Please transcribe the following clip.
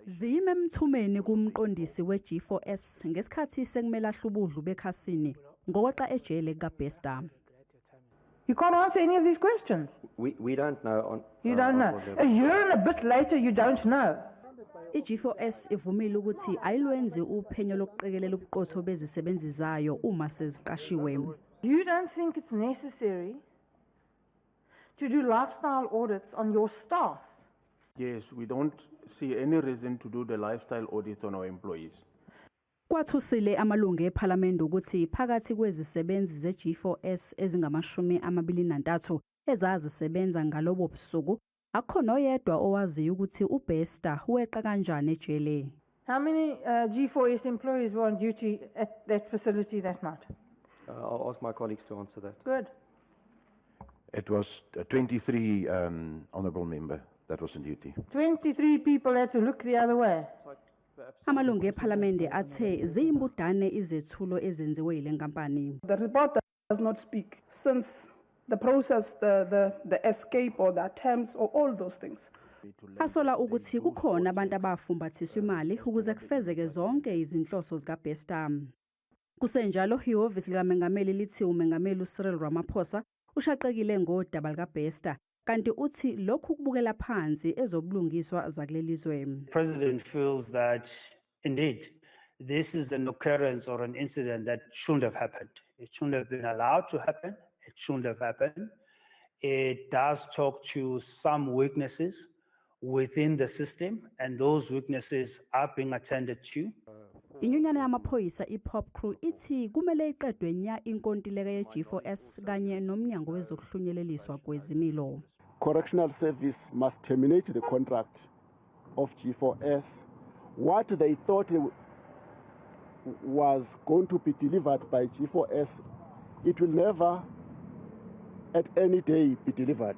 Zime mthumeni kumqondisi we-I-G4S ngesikhathi sekumele ahlubudlu bekhasini ngokweqa ejele kaBester. You can't answer any of these questions. We don't know. You don't know. A year and a bit later, you don't know. I-G4S ivumile ukuthi ayilwenzi uphenyo lokuqekelela ubuqotho bezisebenzi zayo uma seziqashiwe. You don't think it's necessary to do lifestyle audits on your staff? Yes, we don't see any reason to do the lifestyle audits on our employees. Kwathusile amalungu ePhalamende ukuthi phakathi kwezisebenzi ze-I-G4S ezingama-23 ezazisebenza ngalobo busuku akhona oyedwa owaziyo ukuthi uBester weqa kanjani ejele. How many G4S employees were on duty at that facility that night? I'll ask my colleagues to answer that. Good. It was 23 honourable member that was on duty. 23 people had to look the other way. Amalungu ePhalamende athe ziyimbudane izethulo ezenziwe yile nkampani. The report does not speak since the process, the escape or the attempts or all those things. Asola ukuthi kukhona abantu abafumbathiswa imali ukuze kufezeke zonke izinhloso zikaBester. Kusenjalo ihhovisi likaMengameli lithi uMengameli uCyril Ramaphosa ushaqekile ngodaba likaBester kanti uthi lokhu kubukela phansi ezobulungiswa zakulelizwe. President feels that indeed this is an occurrence or an incident that shouldn't have happened. It shouldn't have been allowed to happen. It shouldn't have happened. It does talk to some weaknesses within the system, and those weaknesses are being attended to. Inyunyana yamaphoyisa iPop Crew ithi kumele iqedwe nya inkontileka ye-I-G4S kanye nomnyango wezokuhlunyeleliswa kwezimilo. Correctional Service must terminate the contract of G4S. What they thought was going to be delivered by G4S, it will never at any day be delivered.